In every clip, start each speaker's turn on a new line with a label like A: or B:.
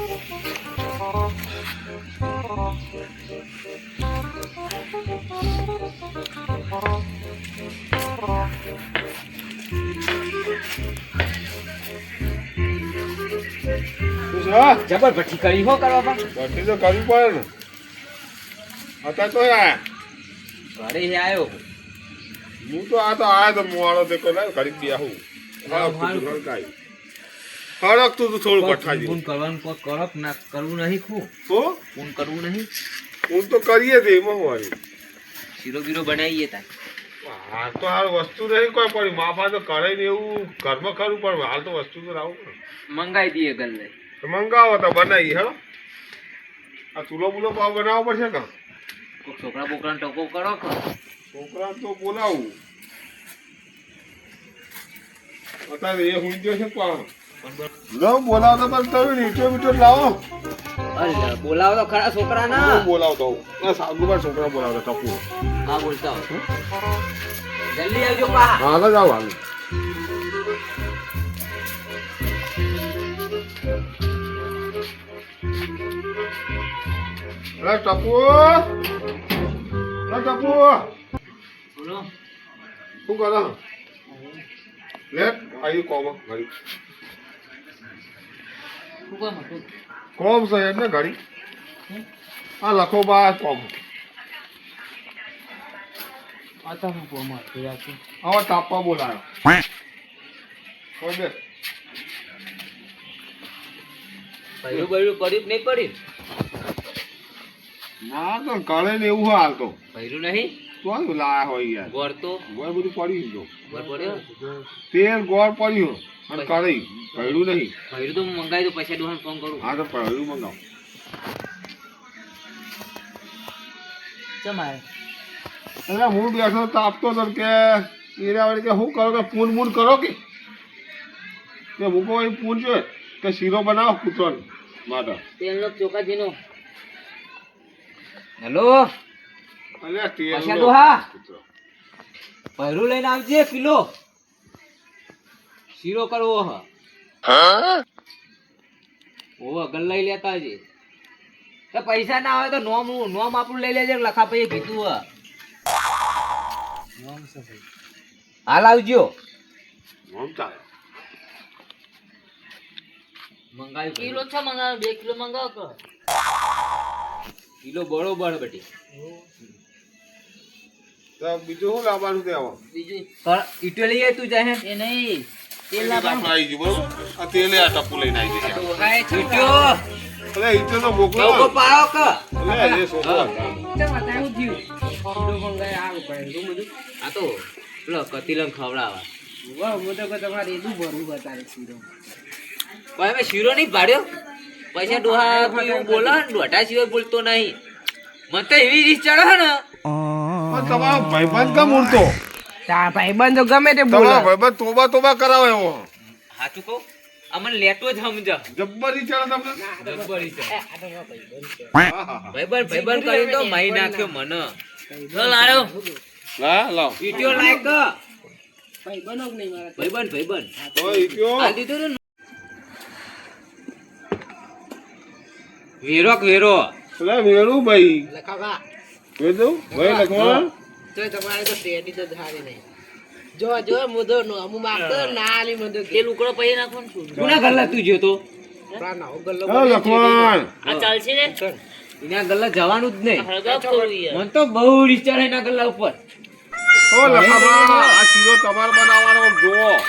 A: જબર ભઠ્ઠી કરી હો કરવા પણ
B: ભઠ્ઠી તો કરવી પડે ને. અત્યારે તો આયા
A: ઘરે આવ્યો
B: હું તો આ તો આયા તો મોડો તે કોઈ ઘડી બેહું હળકતું તું થોડું ભઠ્ઠાજી
A: ફોન કરવાનું કોઈ કરો કે ના કરવું નહીં ખું
B: તો
A: ફોન કરવું નહીં
B: હું તો કરીએ તે એમાં હું આવી
A: શીરો બીરો બનાવીએ તાર
B: હાલ તો હાલ વસ્તુ નહીં કોઈ પડી માફા તો કરે ને એવું ઘરમાં કરવું પડે હાલ તો વસ્તુ તો લાવવું પડે
A: મંગાઈ દઈએ ગલ્લે
B: તો મંગાવો તો બનાવી હો આ ચૂલો બુલો પાવ બનાવવો પડશે કે
A: કોઈ છોકરા બોકરાને ટકો કરો કે
B: છોકરા તો બોલાવું અત્યારે એ હુઈ ગયો છે પણ બોલાવતો પણ તમે મીઠો મીઠો લાવો
A: અરે બોલાવો તો ખરા છોકરા ના
B: બોલાવતો સાગુબાર છોકરા બોલાવતો ટપુ
A: હા બોલતા હો જલ્દી આવજો પા
B: હાલ જ આવો હાલ અરે ટપુ ટપુ
A: બોલો
B: શું કરો લેટ આવી કોમ ઘડી
A: શું કામ હતું
B: કોમ છે એટલે ઘડી આ લખો બા કોમ
A: આતા હું કોમ હતું રાખું
B: આવા તાપવા બોલાયો કોઈ બે
A: પહેલું બૈરું પડ્યું કે નહીં પડ્યું
B: ના તો કરે ને એવું હાલ તો
A: પહેલું નહીં
B: તો લાયા હોય યાર
A: ગોળ તો
B: ગોળ બધું પડ્યું તો
A: ગોળ પડ્યો
B: તેલ ગોળ પડ્યું અને કઢાઈ પડ્યું નહીં
A: પહેલું તો હું મંગાવી દઉં પૈસા ડોહાને ફોન કરું
B: હા તો પડ્યું મંગાવો
A: ચમાય
B: એટલે હું બેઠો તાપતો હતો કે એરા વળી કે શું કરો કે પૂન મૂન કરો કે મૂકો એ પૂન છે કે શીરો બનાવો કૂતરો માટે
A: તેલનો ચોકાજીનો હેલો
B: અલ્યા
A: પૈસા
B: તેલ
A: ડોહા પહેરું લઈને આવજે કિલો શીરો કરવો હ ઓ અગલ લઈ લેતા આવજે તો પૈસા ના આવે તો નોમ આપણું લઈ લેજે લખા પછી કીધું હ હાલ આવજો
B: આમ ચાલે
A: મંગાવી કિલો છે મંગાવ 2 કિલો મંગાવ તો કિલો બરોબર બેટી
B: તો બીજું શું લાવવાનું તે આવો
A: બીજું ઈટો લઈ તું જાય એ નહીં તેલ ના
B: આપણે આવી ગયું બરોબર આ તેલે આ ટપુ લઈને આવી જશે
A: ઈટો
B: અલે ઈટો તો મોકલો
A: લોકો પાડો કે
B: અલે એ છોકરો
A: આ તો પેલો કતિલંગ ખવડાવા ભાઈ મેં શીરો નહીં પાડ્યો પૈસા ડોહા કોઈ એવું બોલે ને દોઢા સિવાય બોલતો નહીં મને તો એવી રીત ચડે ને
B: પણ તમારો ભાઈબંધ કેમ ઉડતો
C: ભાઈબંધ તો ગમે તે બોલે
B: તમારો ભાઈબંધ તોબા કરાવે એવો
A: સાચું કહું અમને લેતો જ સમજ
B: જબ્બરી ચડે તમને
A: જબરી છે ભાઈબંધ કરી તો માઈ નાખ્યો મને ચલ આયો
B: હા લાવ
A: ઈટ્યો લાયક
C: ભાઈબંધો જ નહીં મારા
A: ભાઈબંધ
B: ઓય ઈટ્યો
A: આ દીધું ને વેરો
B: અલે વેણુ ભાઈ
C: લખાવા
B: વેદુ ભાઈ લખવા
C: તો તમારે તો ટેડી તો ધારી નહીં જો મુદો નો અમુ માગતો ના આલી મુદો
A: તે લુકડો પૈ નાખવાનું છું કોના ગલ્લા તું જો તો
C: પ્રા ના ગલ્લો
B: હા લખવાન
A: આ ચાલશે ને એના ગલ્લા જવાનું જ નહીં મને તો બહુ વિચાર એના ગલ્લા ઉપર
B: ઓ લખાવા આ શીરો તમાર બનાવવાનો જોવો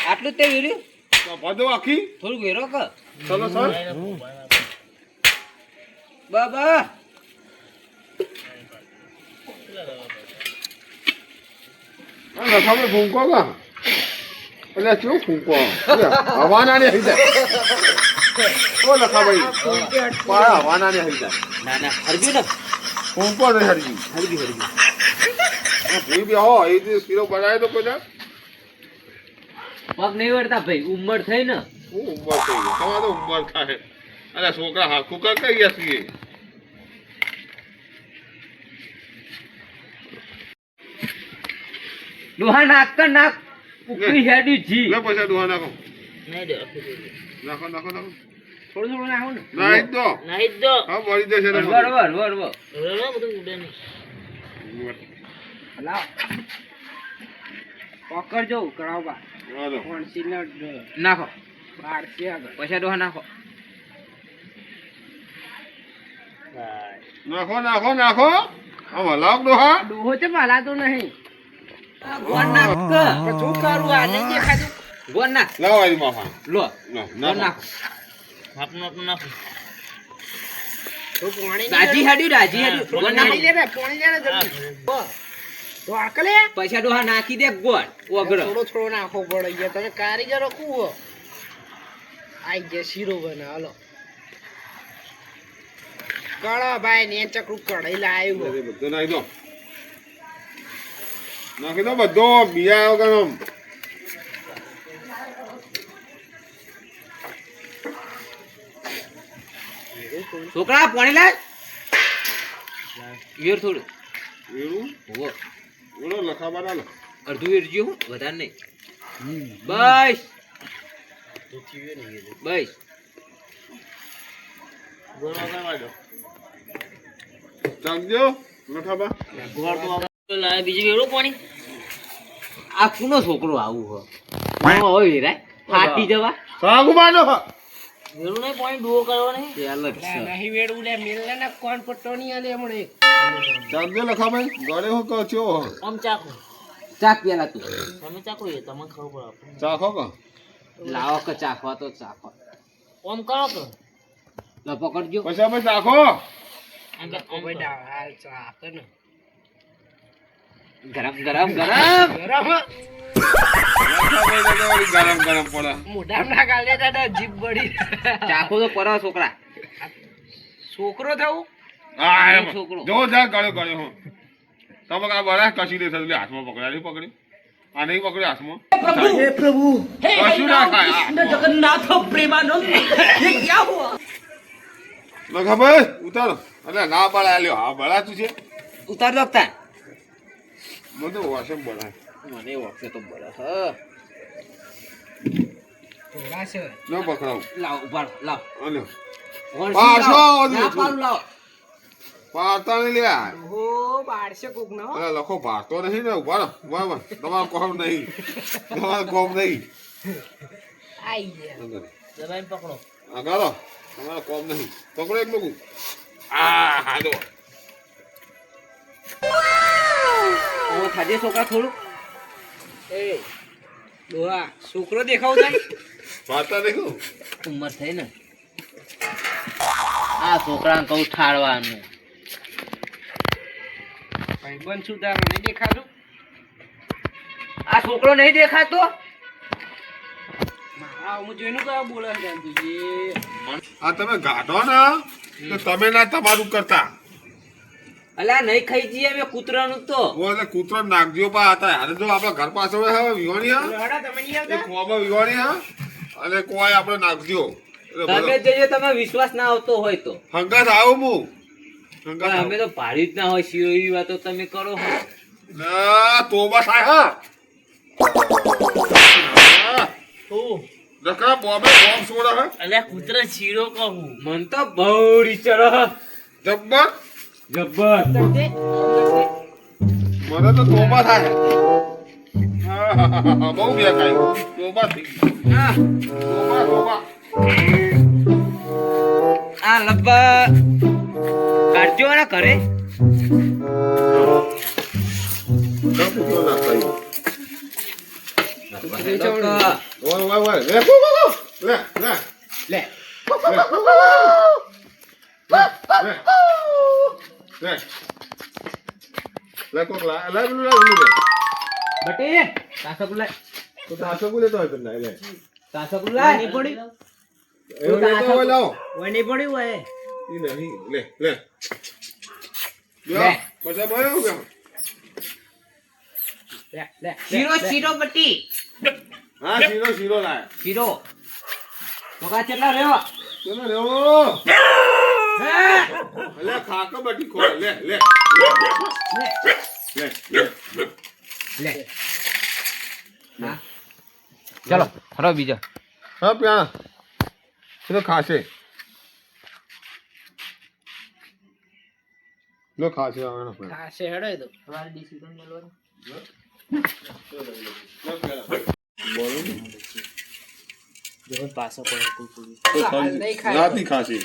A: આટલું તે વેર્યું
B: બધો આખી
A: થોડું વેરો કે
B: ચલો સર
A: બાબા
B: લખાવે ફૂંકો કા એટલે શું ફૂંકો હવાના ને હઈ જાય ઓ લખા ભાઈ પાયા હવાના ને હઈ જાય
A: ના હરજી ને
B: ફૂંકો ને હરજી
A: હરજી
B: ભૂઈ બે હો એ જે શીરો બનાવે તો કોઈ
A: પગ નહીં વળતા ભાઈ ઉંમર થઈ ને
B: હું ઉંમર થઈ ગઈ તમારે તો ઉંમર થાય અરે છોકરા હાકું કર કઈ છીએ
A: ડોહા નાક ઉકળી હેડી જી
B: લે પૈસા દુહા નાખો
A: નહીં દે
B: નાખો
C: થોડું થોડું નાખો ને
B: નાઈ દો
A: નહીં તો
B: હા બળી જશે ને
A: બરોબર બરોબર બધું ઉડે નહીં
C: લાવ પકડજો કરાવવા
B: હાલો.
C: કોણસી ને
A: નાખો
C: બારસે આગળ
A: પૈસા ડોહા નાખો
B: નાખો નાખો નાખો આમ હલાવ દો હા
C: ડોહો છે માલાતો નહીં
A: ગોળ નાખ
C: તો શું કરું આ નહીં દેખાતું
A: ગોળ નાખ
B: લાવ આરી માફા
A: લો
B: ના
A: ગોળ
B: ના
A: નાખો આપનું નાખો
C: તો પાણી
A: રાજી હાડ્યું ગોળ નાખો
C: પાણી લે રે પાણી લે રે જલ્દી તો આકલે
A: પૈસા ડોહા નાખી દે ગોળ ઓગળો
C: થોડો થોડો નાખો પડે યાર તમે કારીગરો કુવો આઈ જે શીરો બને હાલો કળો ભાઈ ને ચકડું કઢાઈ લાવ્યું
B: અરે બધો નાખી દો નાખી દો બધો બીજા વગર આમ.
A: છોકરા પાણી લાય વેર થોડું
B: એવું
A: હો
B: ઓલો લખાવા ના લો
A: અડધું વેર જો વધારે નહીં બસ બસ
B: ચાલજો લખાવા
A: બીજું વેરું પાણી આ કુનો છોકરો આવું હોય વેરાય ફાટી જવા
B: સાગુ બાનો
A: વેરું નહીં પાણી ડુઓ કરવો નહીં તે અલગ છે
C: નહીં વેડું લે મિલને ને કોણ પટ્ટો નહીં આલે હમણે
B: ચાલજો લખાભાઈ ગળે હું કહો છો
A: આમ ચાખો ચાખ પેલા તું તમે ચાખો એ તમને ખબર પડે
B: ચાખો કો
A: લાવો કે ચાખવા તો ચાખો ઓમ કરો કે લો પકડજો
B: પછી અમે ચાખો
C: ભાઈ હાલ ચાપ ને
A: ગરમ ગરમ ગરમ
C: ગરમ
B: લખાભાઈ ગરમ ગરમ પડે
C: મોઢા ના ગાલે દાદા જીભ બળી
A: ચાખો તો પરો છોકરા
C: છોકરો થવું
B: હા એમ.
A: છોકરો.
B: જો જા ગળ્યો ગળ્યો હું તમે આ બરા કશી દે એટલે હાથમાં પકડ્યા નહીં પકડી આ નહીં પકડ્યો હાથમાં
C: પ્રભુ
B: કશું ના ખાય આ.
C: જગન્નાથ પ્રેમાનંદ ये क्या हुआ
B: લખાભાઈ ઉતારો એટલે ના બળા લ્યો હા બળાતું છે
A: ઉતાર દો તા
B: બધું વાસમ બળાય
A: મને વખતે તો બળા હ
C: થોડા છે
B: ન પકડાવું
A: લાવ ઉપાડ લાવ
B: અલ્યો
A: વણસી
B: પાછો
A: લાવ.
B: આવજો.
A: ના પાડું લાવ
B: પાડતા નહીં લ્યા
C: હો બારશે કોક નો
B: અરે લખો ભારતો નહીં ને ઉભા રહો. બરાબર તમારો કોમ નહીં તમારો કોમ નહીં
C: આઈ ગયા
B: અંદર.
A: દબાઈને પકડો
B: આ ગાળો તમારો કોમ નહીં પકડો એક લોકો આ હાલો
A: ઓ થાજે છોકરા થોડું
C: એ ડોહા છોકરો દેખાવ થાય
B: પાડતા નહીં કહું
A: ઉંમર થઈ ને આ છોકરાને કહું ઠાળવાનું
C: ભાઈ બન સુધારો નહીં દેખાતું
A: આ છોકરો નહીં દેખાતો
C: મારા હું જોઈને કયા બોલે જાણતું
B: આ તમે ગાઢો ને તો તમે ના તમારું કરતા
A: અલા નહીં ખાઈ જઈએ અમે કૂતરાનું તો
B: ઓ એટલે કૂતરો નાખજો પા હતા અને જો આપણા ઘર પાસે હવે વિવાણી હા
C: લડા તમે નહીં
B: એ
C: આવતા
B: ખોમાં વિવાણી હા અને કોઈ આપણે નાખજો એટલે
A: તમે જજો તમે વિશ્વાસ ના આવતો હોય તો
B: હંગાત આવું હું
A: પણ
B: હંગાત
A: અમે તો ભાડ્યું જ ના હોય શિયો એવી વાતો તમે કરો હો
B: ના તોબા થાય હા નકરા બોમ્બે બોમ્બ છોડે હા
A: અલ્યા કૂતરા શીરો કહું મન તો બહુ રીચર
B: જબ્બર
A: જબ્બર
B: મને તો તોબા થાય બહુ બે કાંઈ તોબા થઈ તોબા તોબા
A: આ લબ્બા કાઢજો ને ઘરે
B: ઓય ઓય ઓય લે કો કો લે લે
C: લે
B: લે લે કોક લા લે લે લે
A: બટે તાસક લાય
B: તો તાસો કો લેતો હોય પેલા લે
A: તાસક લાય
C: નહીં પડી
B: એવું લેતો હોય લાવો
C: ઓય નહીં પડ્યું હોય
B: ઈ નહીં લે લે
A: લે.
B: લે પછી બોયો કે
C: લે લે
A: શીરો શીરો બટી
B: હા શીરો શીરો લાય
A: શીરો તો કા કેટલા રહ્યો
B: ચલો લેવો લે ખાકો બટી ખો લે લે લે લે
A: લે હા ચલો હરો બીજો
B: હા પ્યા એ તો ખાશે લો ખાશે હવે એનો ફેર.
C: ખાશે હેડો એ તો
A: તમારે ડિસિઝન મળવાનું
B: બોલો ને.
A: જો પાછો પડે કોઈ કોઈ
B: તો
C: હાલ નહીં ખાય.
B: રાતની ખાશે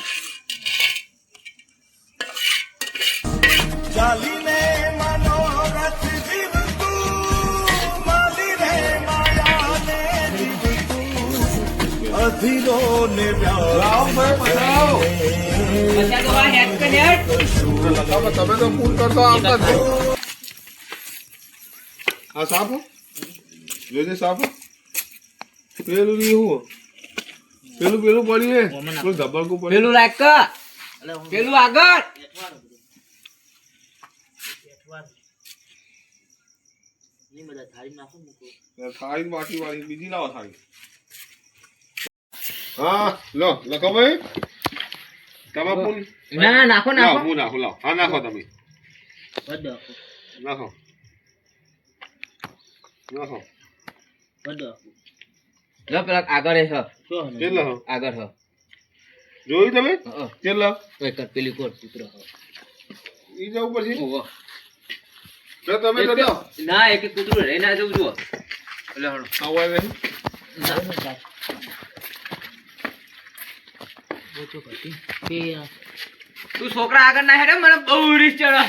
B: લાવો ભાઈ પધારો.
A: બચ્ચા તો આ હેડ કે હેડ
B: તમે તો ફૂલ કરતો આવતા જ નહીં. આ સાપ હો? જોજે સાપ હો. પેલું નહીં હું પેલું પડ્યું હે પેલું ધબકું પડ્યું
A: પેલું લાગ કે પેલું આગળ ની બધા થાળી નાખો મૂકો
B: થાળી માટી વાળી બીજી લાવો થાળી હા લો લખો ભાઈ તમે ફૂલ
A: ના ના નાખો
B: લાવો
A: નાખો
B: હું નાખો લાવો હા નાખો તમે
A: બધો
B: નાખો નાખો
A: બધો લો પેલા આગળ હે
B: કેટલા હો
A: આગળ હો
B: જોયું તમે કેટલા
A: એક પેલી કોર ચિત્ર હો
B: ઈ જવું પછી
A: ઓહો
B: તો તમે તો જાઓ
A: ના એક કૂતરું રહી ના જવું જુઓ એટલે હણો
B: આવો આવે
A: તું છોકરા આગળ ના હેડે મને બહુ રીસ ચડે